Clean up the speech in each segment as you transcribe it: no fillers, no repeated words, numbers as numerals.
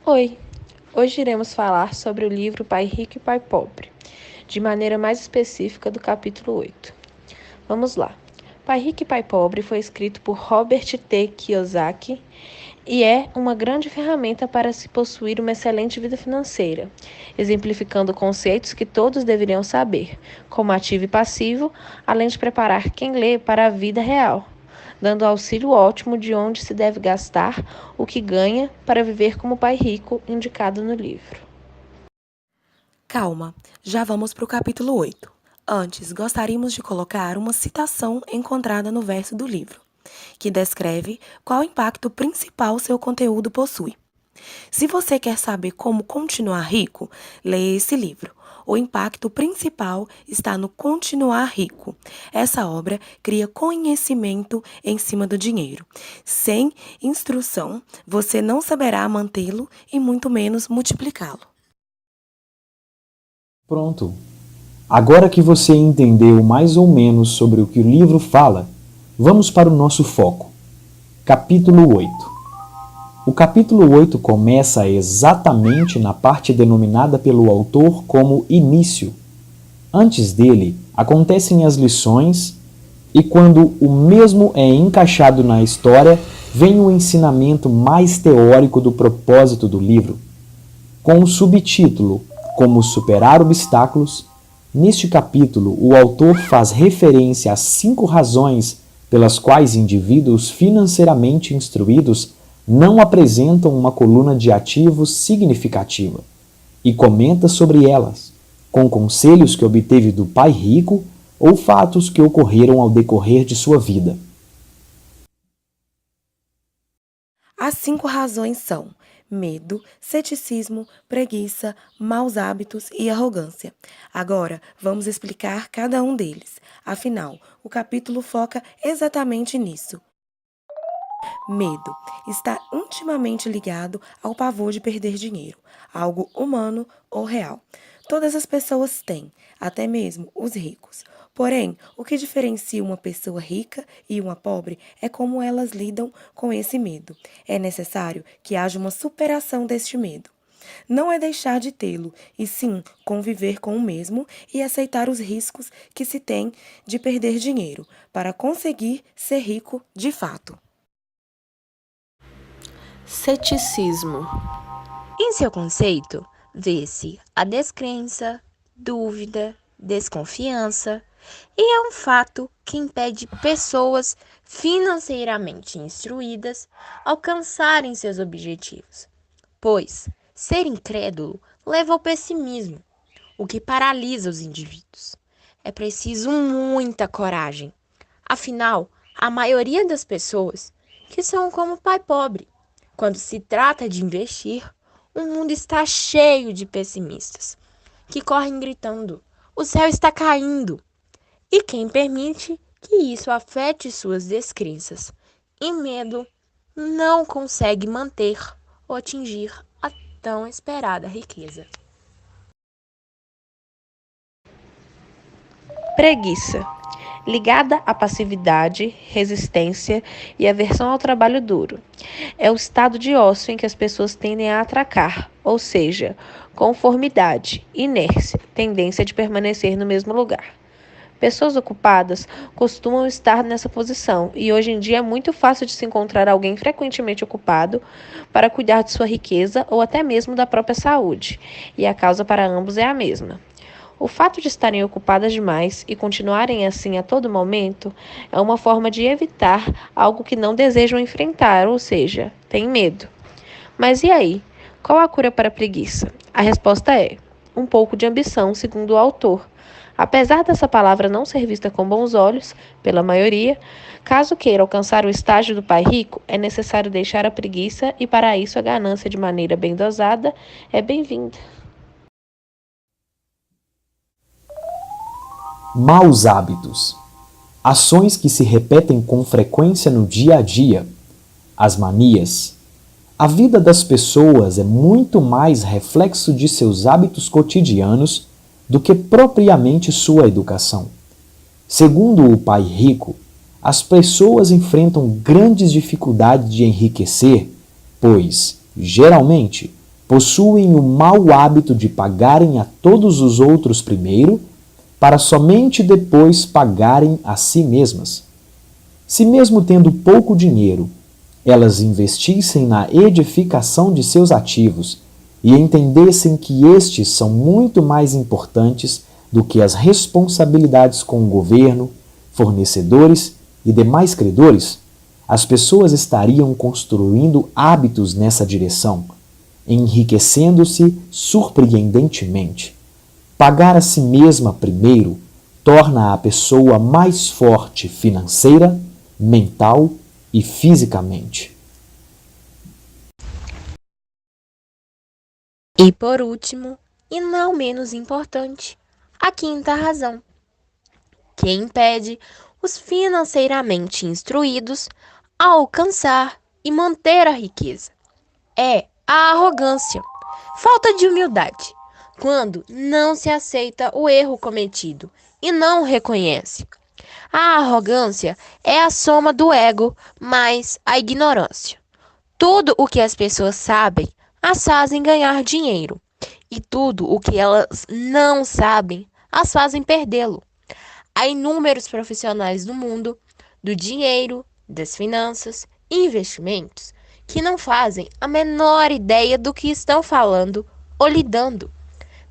Oi! Hoje iremos falar sobre o livro Pai Rico e Pai Pobre, de maneira mais específica do capítulo 8. Vamos lá. Pai Rico e Pai Pobre foi escrito por Robert T. Kiyosaki e é uma grande ferramenta para se possuir uma excelente vida financeira, exemplificando conceitos que todos deveriam saber, como ativo e passivo, além de preparar quem lê para a vida real, dando auxílio ótimo de onde se deve gastar o que ganha para viver como pai rico, indicado no livro. Calma, já vamos para o capítulo 8. Antes, gostaríamos de colocar uma citação encontrada no verso do livro, que descreve qual impacto principal seu conteúdo possui. Se você quer saber como continuar rico, leia esse livro. O impacto principal está no continuar rico. Essa obra cria conhecimento em cima do dinheiro. Sem instrução, você não saberá mantê-lo e muito menos multiplicá-lo. Pronto! Agora que você entendeu mais ou menos sobre o que o livro fala, vamos para o nosso foco. Capítulo 8. O capítulo 8 começa exatamente na parte denominada pelo autor como início. Antes dele, acontecem as lições e quando o mesmo é encaixado na história, vem o ensinamento mais teórico do propósito do livro. Com o subtítulo Como superar obstáculos, neste capítulo o autor faz referência às 5 razões pelas quais indivíduos financeiramente instruídos não apresentam uma coluna de ativos significativa, e comenta sobre elas, com conselhos que obteve do pai rico ou fatos que ocorreram ao decorrer de sua vida. As 5 razões são medo, ceticismo, preguiça, maus hábitos e arrogância. Agora, vamos explicar cada um deles. Afinal, o capítulo foca exatamente nisso. Medo está intimamente ligado ao pavor de perder dinheiro, algo humano ou real. Todas as pessoas têm, até mesmo os ricos. Porém, o que diferencia uma pessoa rica e uma pobre é como elas lidam com esse medo. É necessário que haja uma superação deste medo. Não é deixar de tê-lo, e sim conviver com o mesmo e aceitar os riscos que se tem de perder dinheiro para conseguir ser rico de fato. Ceticismo. Em seu conceito, vê-se a descrença, dúvida, desconfiança, e é um fato que impede pessoas financeiramente instruídas alcançarem seus objetivos, pois ser incrédulo leva ao pessimismo, o que paralisa os indivíduos. É preciso muita coragem. Afinal, a maioria das pessoas que são como o pai pobre, quando se trata de investir, o mundo está cheio de pessimistas, que correm gritando: o céu está caindo! E quem permite que isso afete suas descrenças e medo não consegue manter ou atingir a tão esperada riqueza. Preguiça. Ligada à passividade, resistência e aversão ao trabalho duro. É o estado de ócio em que as pessoas tendem a atracar, ou seja, conformidade, inércia, tendência de permanecer no mesmo lugar. Pessoas ocupadas costumam estar nessa posição e hoje em dia é muito fácil de se encontrar alguém frequentemente ocupado para cuidar de sua riqueza ou até mesmo da própria saúde, e a causa para ambos é a mesma. O fato de estarem ocupadas demais e continuarem assim a todo momento é uma forma de evitar algo que não desejam enfrentar, ou seja, têm medo. Mas e aí? Qual a cura para a preguiça? A resposta é um pouco de ambição, segundo o autor. Apesar dessa palavra não ser vista com bons olhos pela maioria, caso queira alcançar o estágio do pai rico, é necessário deixar a preguiça e para isso a ganância de maneira bem dosada é bem-vinda. Maus hábitos. Ações que se repetem com frequência no dia a dia. As manias. A vida das pessoas é muito mais reflexo de seus hábitos cotidianos do que propriamente sua educação. Segundo o pai rico, as pessoas enfrentam grandes dificuldades de enriquecer, pois, geralmente, Possuem o mau hábito de pagarem a todos os outros primeiro, para somente depois pagarem a si mesmas. Se mesmo tendo pouco dinheiro, elas investissem na edificação de seus ativos e entendessem que estes são muito mais importantes do que as responsabilidades com o governo, fornecedores e demais credores, as pessoas estariam construindo hábitos nessa direção, enriquecendo-se surpreendentemente. Pagar a si mesma primeiro torna a pessoa mais forte financeira, mental e fisicamente. E por último, e não menos importante, a quinta razão, que impede os financeiramente instruídos a alcançar e manter a riqueza, é a arrogância, falta de humildade, quando não se aceita o erro cometido e não o reconhece. A arrogância é a soma do ego mais a ignorância. Tudo o que as pessoas sabem as fazem ganhar dinheiro, e tudo o que elas não sabem as fazem perdê-lo. Há inúmeros profissionais no mundo do dinheiro, das finanças e investimentos que não fazem a menor ideia do que estão falando ou lidando,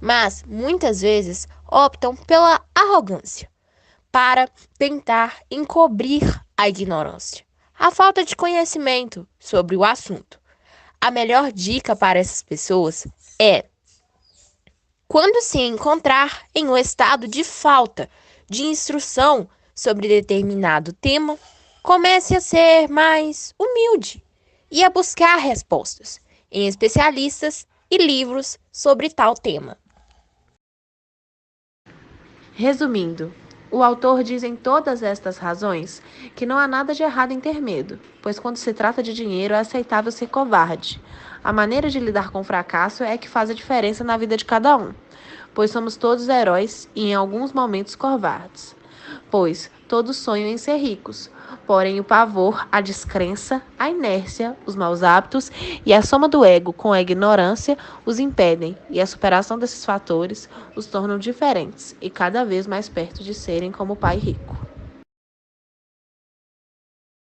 mas muitas vezes optam pela arrogância para tentar encobrir a ignorância, a falta de conhecimento sobre o assunto. A melhor dica para essas pessoas é: quando se encontrar em um estado de falta de instrução sobre determinado tema, comece a ser mais humilde e a buscar respostas em especialistas e livros sobre tal tema. Resumindo, o autor diz em todas estas razões que não há nada de errado em ter medo, pois quando se trata de dinheiro é aceitável ser covarde. A maneira de lidar com o fracasso é que faz a diferença na vida de cada um, pois somos todos heróis e em alguns momentos covardes. Pois todos sonham em ser ricos, porém o pavor, a descrença, a inércia, os maus hábitos e a soma do ego com a ignorância os impedem, e a superação desses fatores os tornam diferentes e cada vez mais perto de serem como o pai rico.